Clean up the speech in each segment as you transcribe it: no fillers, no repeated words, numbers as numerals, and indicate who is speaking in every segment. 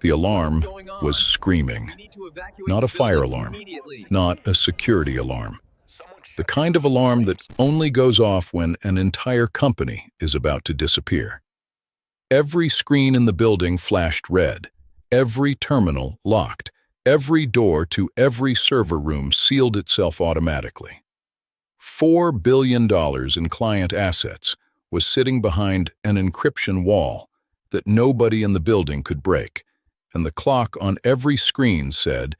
Speaker 1: The alarm was screaming. Not a fire alarm, not a security alarm. The kind of alarm that only goes off when an entire company is about to disappear. Every screen in the building flashed red, every terminal locked, every door to every server room sealed itself automatically. $4 billion in client assets was sitting behind an encryption wall that nobody in the building could break, and the clock on every screen said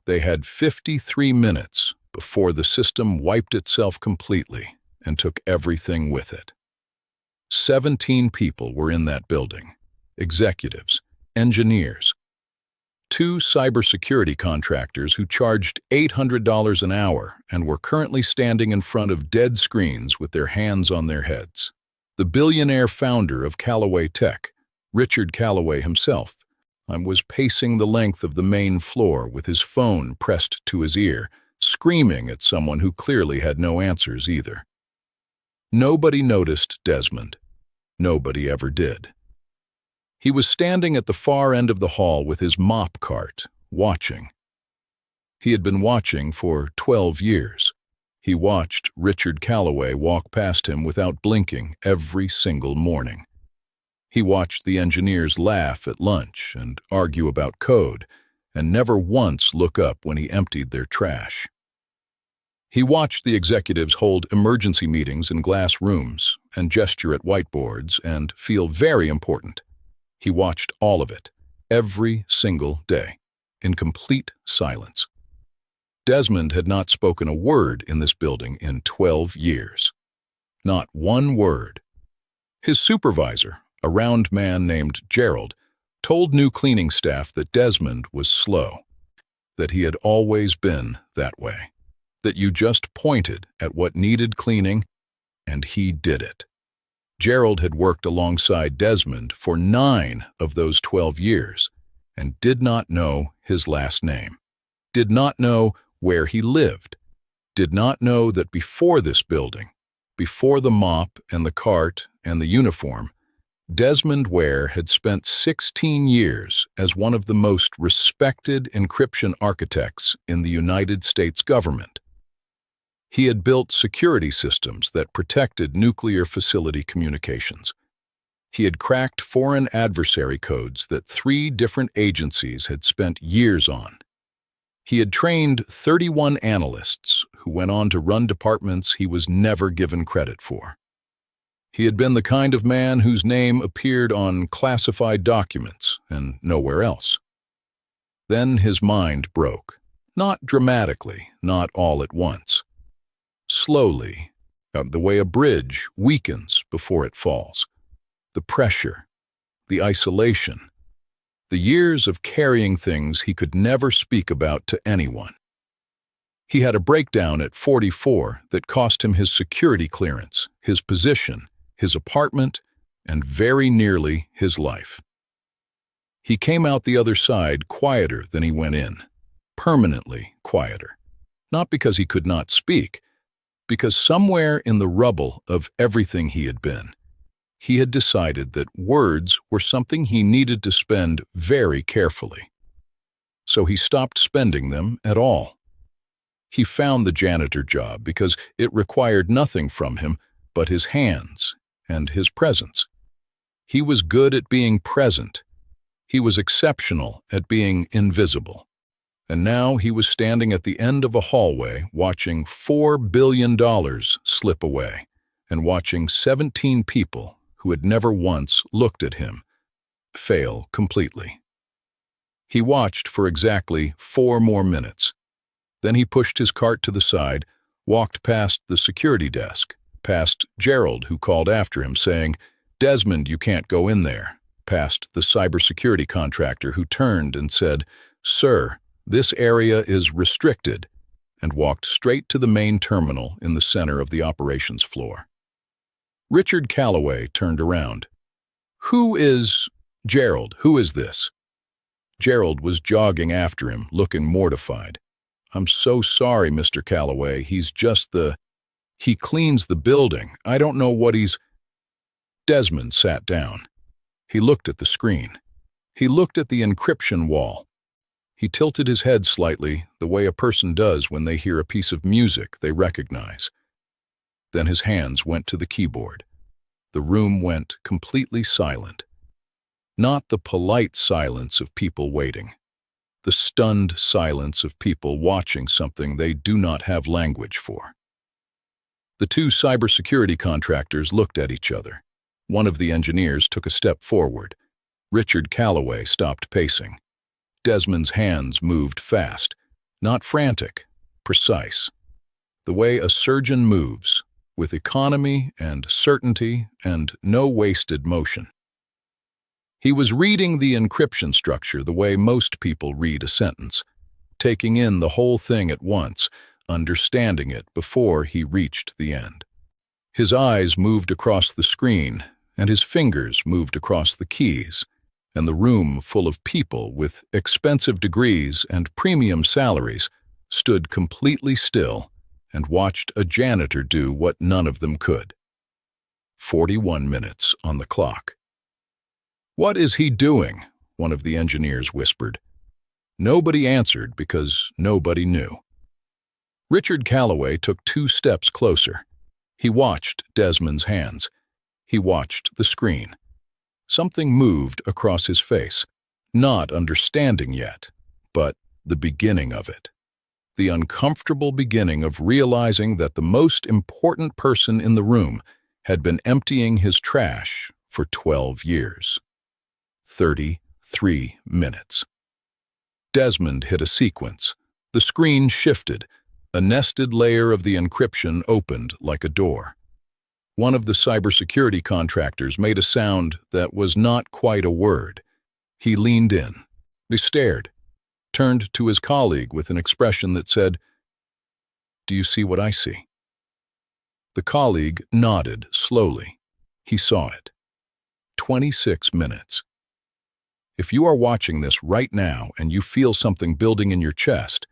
Speaker 1: they had 53 minutes before the system wiped itself completely and took everything with it. 17 people were in that building: executives, engineers, 2 cybersecurity contractors who charged $800 an hour and were currently standing in front of dead screens with their hands on their heads. The billionaire founder of Callaway Tech, Richard Callaway himself, was pacing the length of the main floor with his phone pressed to his ear, screaming at someone who clearly had no answers either. Nobody noticed Desmond. Nobody ever did. He was standing at the far end of the hall with his mop cart, watching. He had been watching for 12 years. He watched Richard Callaway walk past him without blinking every single morning. He watched the engineers laugh at lunch and argue about code, and never once look up when he emptied their trash. He watched the executives hold emergency meetings in glass rooms and gesture at whiteboards and feel very important. He watched all of it, every single day, in complete silence. Desmond had not spoken a word in this building in 12 years. Not one word. His supervisor, a round man named Gerald, told new cleaning staff that Desmond was slow, that he had always been that way, that you just pointed at what needed cleaning and he did it. Gerald had worked alongside Desmond for 9 of those 12 years and did not know his last name, did not know where he lived, did not know that before this building, before the mop and the cart and the uniform, Desmond Ware had spent 16 years as one of the most respected encryption architects in the United States government. He had built security systems that protected nuclear facility communications. He had cracked foreign adversary codes that 3 different agencies had spent years on. He had trained 31 analysts who went on to run departments he was never given credit for. He had been the kind of man whose name appeared on classified documents and nowhere else. Then his mind broke, not dramatically, not all at once. Slowly, the way a bridge weakens before it falls. The pressure, the isolation, the years of carrying things he could never speak about to anyone. He had a breakdown at 44 that cost him his security clearance, his position, his apartment, and very nearly his life. He came out the other side quieter than he went in, permanently quieter. Not because he could not speak, because somewhere in the rubble of everything he had been, he had decided that words were something he needed to spend very carefully. So he stopped spending them at all. He found the janitor job because it required nothing from him but his hands and his presence. He was good at being present. He was exceptional at being invisible. And now he was standing at the end of a hallway watching $4 billion slip away and watching 17 people who had never once looked at him fail completely. He watched for exactly 4 more minutes. Then he pushed his cart to the side, walked past the security desk, past Gerald, who called after him, saying, "Desmond, you can't go in there," past the cybersecurity contractor, who turned and said, "Sir, this area is restricted," and walked straight to the main terminal in the center of the operations floor. Richard Callaway turned around. "Who is Gerald? Who is this?" Gerald was jogging after him, looking mortified. "I'm so sorry, Mr. Callaway. He cleans the building. I don't know what he's—" Desmond sat down. He looked at the screen. He looked at the encryption wall. He tilted his head slightly, the way a person does when they hear a piece of music they recognize. Then his hands went to the keyboard. The room went completely silent. Not the polite silence of people waiting. The stunned silence of people watching something they do not have language for. The two cybersecurity contractors looked at each other. One of the engineers took a step forward. Richard Calloway stopped pacing. Desmond's hands moved fast, not frantic, precise. The way a surgeon moves, with economy and certainty and no wasted motion. He was reading the encryption structure the way most people read a sentence, taking in the whole thing at once, understanding it before he reached the end. His eyes moved across the screen, and his fingers moved across the keys, and the room full of people with expensive degrees and premium salaries stood completely still and watched a janitor do what none of them could. 41 minutes on the clock. "What is he doing?" one of the engineers whispered. Nobody answered because nobody knew. Richard Calloway took 2 steps closer. He watched Desmond's hands. He watched the screen. Something moved across his face, not understanding yet, but the beginning of it. The uncomfortable beginning of realizing that the most important person in the room had been emptying his trash for 12 years. 33 minutes. Desmond hit a sequence. The screen shifted. A nested layer of the encryption opened like a door. One of the cybersecurity contractors made a sound that was not quite a word. He leaned in. He stared, turned to his colleague with an expression that said, "Do you see what I see?" The colleague nodded slowly. He saw it. 26 minutes. If you are watching this right now and you feel something building in your chest,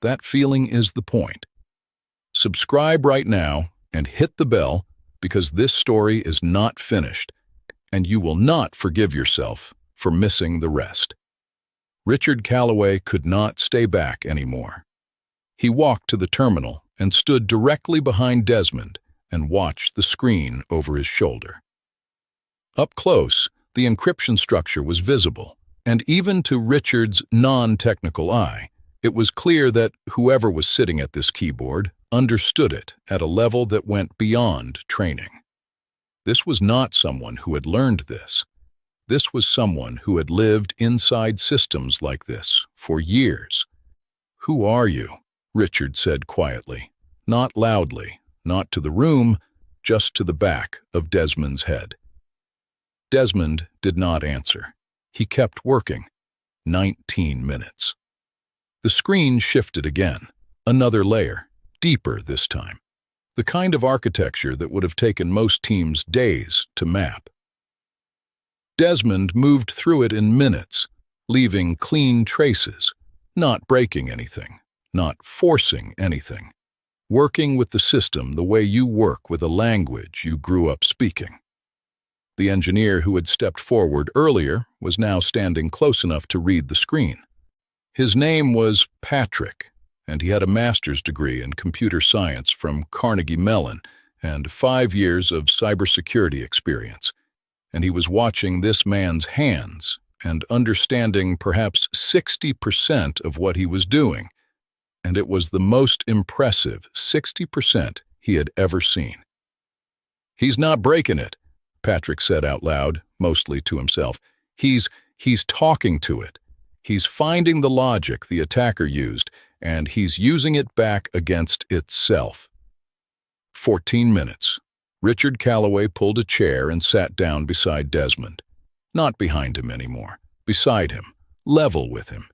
Speaker 1: that feeling is the point. Subscribe right now and hit the bell, because this story is not finished, and you will not forgive yourself for missing the rest. Richard Calloway could not stay back anymore. He walked to the terminal and stood directly behind Desmond and watched the screen over his shoulder. Up close, the encryption structure was visible, and even to Richard's non-technical eye, it was clear that whoever was sitting at this keyboard understood it at a level that went beyond training. This was not someone who had learned this. This was someone who had lived inside systems like this for years. "Who are you?" Richard said quietly, not loudly, not to the room, just to the back of Desmond's head. Desmond did not answer. He kept working. 19 minutes. The screen shifted again, another layer, deeper this time. The kind of architecture that would have taken most teams days to map. Desmond moved through it in minutes, leaving clean traces, not breaking anything, not forcing anything, working with the system the way you work with a language you grew up speaking. The engineer who had stepped forward earlier was now standing close enough to read the screen. His name was Patrick, and he had a master's degree in computer science from Carnegie Mellon and 5 years of cybersecurity experience. And he was watching this man's hands and understanding perhaps 60% of what he was doing, and it was the most impressive 60% he had ever seen. "He's not breaking it," Patrick said out loud, mostly to himself. He's talking to it. He's finding the logic the attacker used, and he's using it back against itself. 14 minutes. Richard Calloway pulled a chair and sat down beside Desmond. Not behind him anymore, beside him, level with him.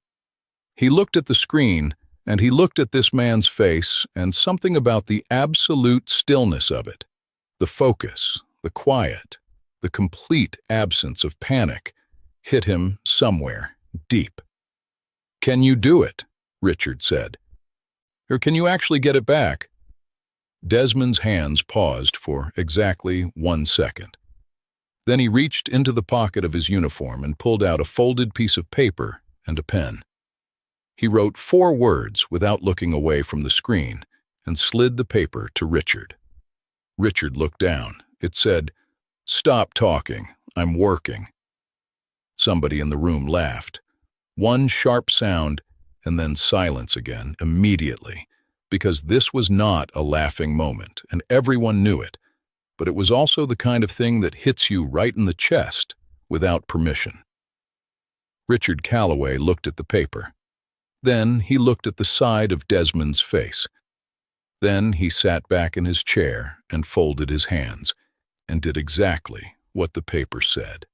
Speaker 1: He looked at the screen, and he looked at this man's face, and something about the absolute stillness of it, the focus, the quiet, the complete absence of panic, hit him somewhere deep. "Can you do it?" Richard said. "Or can you actually get it back?" Desmond's hands paused for exactly 1 second. Then he reached into the pocket of his uniform and pulled out a folded piece of paper and a pen. He wrote 4 words without looking away from the screen and slid the paper to Richard. Richard looked down. It said, "Stop talking. I'm working." Somebody in the room laughed. One sharp sound and then silence again immediately, because this was not a laughing moment, and everyone knew it, but it was also the kind of thing that hits you right in the chest without permission. Richard Calloway looked at the paper. Then he looked at the side of Desmond's face. Then he sat back in his chair and folded his hands and did exactly what the paper said.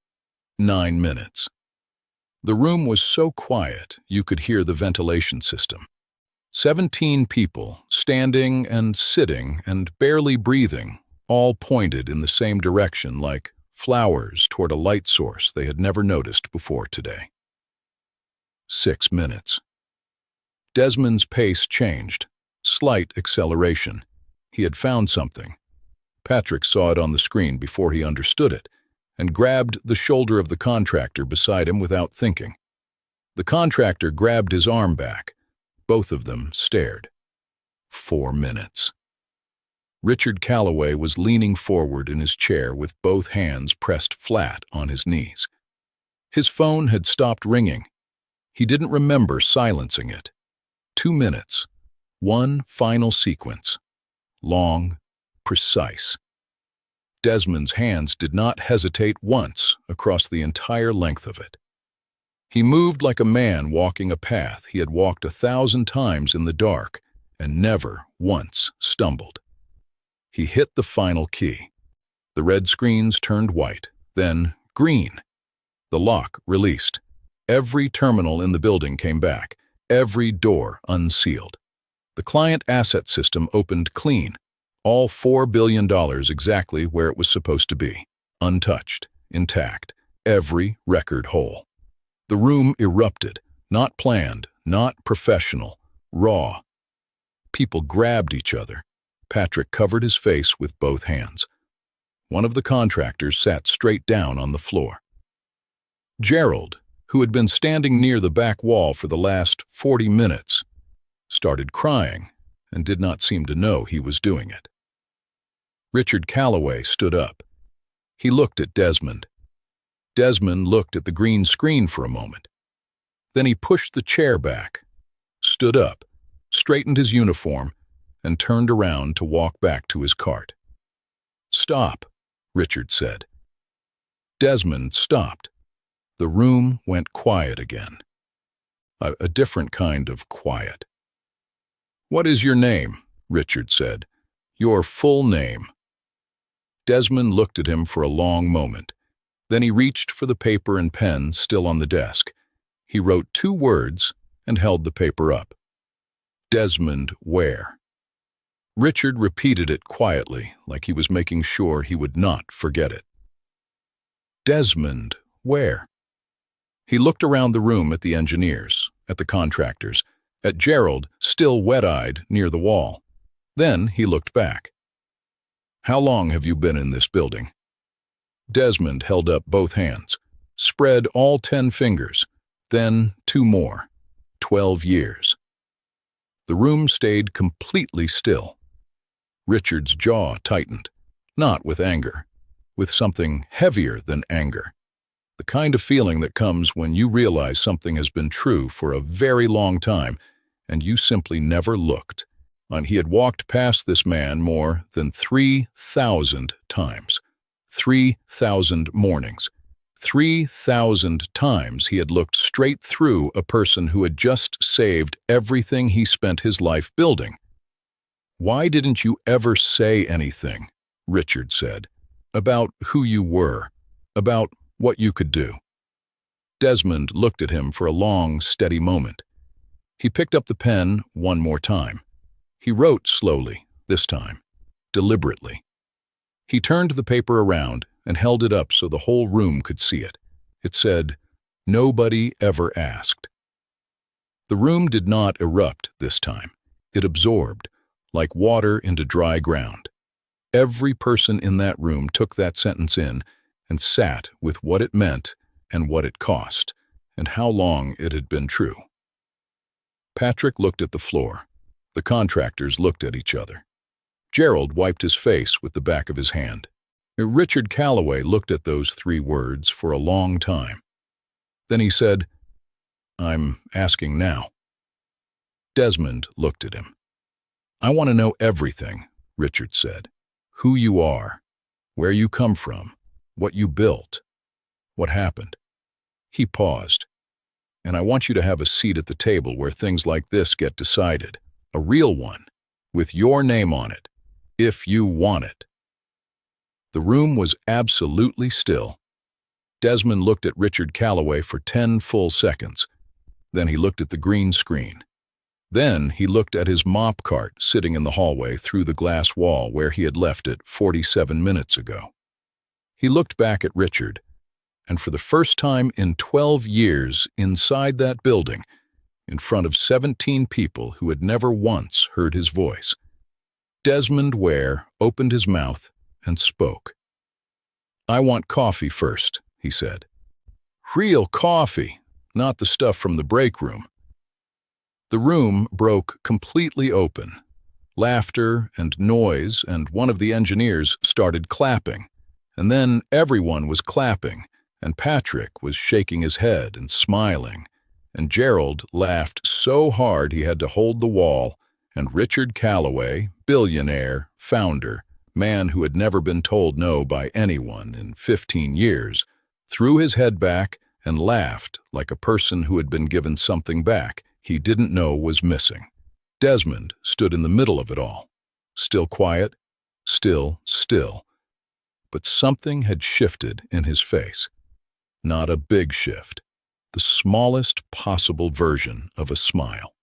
Speaker 1: 9 minutes. The room was so quiet you could hear the ventilation system. 17 people, standing and sitting and barely breathing, all pointed in the same direction like flowers toward a light source they had never noticed before today. 6 minutes. Desmond's pace changed. Slight acceleration. He had found something. Patrick saw it on the screen before he understood it, and grabbed the shoulder of the contractor beside him without thinking. The contractor grabbed his arm back. Both of them stared. 4 minutes. Richard Calloway was leaning forward in his chair with both hands pressed flat on his knees. His phone had stopped ringing. He didn't remember silencing it. 2 minutes. One final sequence. Long, precise. Desmond's hands did not hesitate once across the entire length of it. He moved like a man walking a path he had walked 1,000 times in the dark and never once stumbled. He hit the final key. The red screens turned white, then green. The lock released. Every terminal in the building came back, every door unsealed. The client asset system opened clean, all $4 billion exactly where it was supposed to be, untouched, intact, every record whole. The room erupted, not planned, not professional, raw. People grabbed each other. Patrick covered his face with both hands. One of the contractors sat straight down on the floor. Gerald, who had been standing near the back wall for the last 40 minutes, started crying and did not seem to know he was doing it. Richard Calloway stood up. He looked at Desmond. Desmond looked at the green screen for a moment. Then he pushed the chair back, stood up, straightened his uniform, and turned around to walk back to his cart. "Stop," Richard said. Desmond stopped. The room went quiet again. A different kind of quiet. "What is your name?" Richard said. "Your full name." Desmond looked at him for a long moment. Then he reached for the paper and pen still on the desk. He wrote 2 words and held the paper up. Desmond Ware. Richard repeated it quietly, like he was making sure he would not forget it. Desmond Ware. He looked around the room at the engineers, at the contractors, at Gerald, still wet-eyed, near the wall. Then he looked back. "How long have you been in this building?" Desmond held up both hands, spread all 10 fingers, then 2 more. 12 years. The room stayed completely still. Richard's jaw tightened, not with anger, with something heavier than anger. The kind of feeling that comes when you realize something has been true for a very long time and you simply never looked. And he had walked past this man more than 3,000 times. 3,000 mornings. 3,000 times he had looked straight through a person who had just saved everything he spent his life building. "Why didn't you ever say anything?" Richard said. "About who you were, about what you could do." Desmond looked at him for a long, steady moment. He picked up the pen one more time. He wrote slowly, this time, deliberately. He turned the paper around and held it up so the whole room could see it. It said, "Nobody ever asked." The room did not erupt this time. It absorbed, like water into dry ground. Every person in that room took that sentence in and sat with what it meant and what it cost, and how long it had been true. Patrick looked at the floor. The contractors looked at each other. Gerald wiped his face with the back of his hand. Richard Calloway looked at those 3 words for a long time. Then he said, "I'm asking now." Desmond looked at him. "I want to know everything," Richard said. "Who you are, where you come from, what you built, what happened." He paused. "And I want you to have a seat at the table where things like this get decided. A real one, with your name on it, if you want it." The room was absolutely still. Desmond looked at Richard Calloway for 10 full seconds. Then he looked at the green screen. Then he looked at his mop cart sitting in the hallway through the glass wall where he had left it 47 minutes ago. He looked back at Richard, and for the first time in 12 years inside that building, in front of 17 people who had never once heard his voice, Desmond Ware opened his mouth and spoke. "I want coffee first," he said. "Real coffee, not the stuff from the break room." The room broke completely open. Laughter and noise, and one of the engineers started clapping. And then everyone was clapping, and Patrick was shaking his head and smiling, and Gerald laughed so hard he had to hold the wall, and Richard Calloway, billionaire, founder, man who had never been told no by anyone in 15 years, threw his head back and laughed like a person who had been given something back he didn't know was missing. Desmond stood in the middle of it all, still quiet, still. But something had shifted in his face. Not a big shift, the smallest possible version of a smile.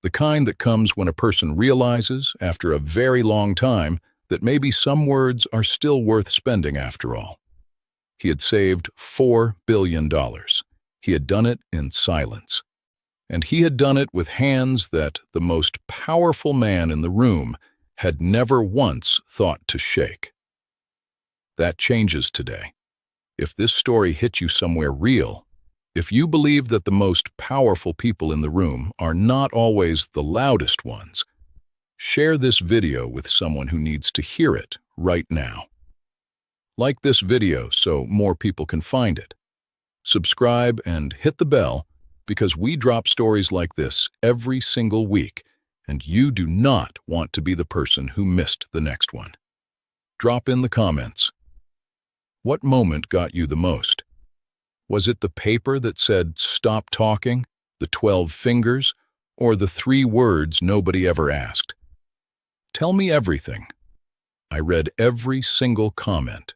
Speaker 1: The kind that comes when a person realizes, after a very long time, that maybe some words are still worth spending after all. He had saved $4 billion. He had done it in silence. And he had done it with hands that the most powerful man in the room had never once thought to shake. That changes today. If this story hit you somewhere real, if you believe that the most powerful people in the room are not always the loudest ones, share this video with someone who needs to hear it right now. Like this video so more people can find it. Subscribe and hit the bell because we drop stories like this every single week, and you do not want to be the person who missed the next one. Drop in the comments. What moment got you the most? Was it the paper that said, "Stop talking," the 12 fingers, or the 3 words nobody ever asked? Tell me everything. I read every single comment.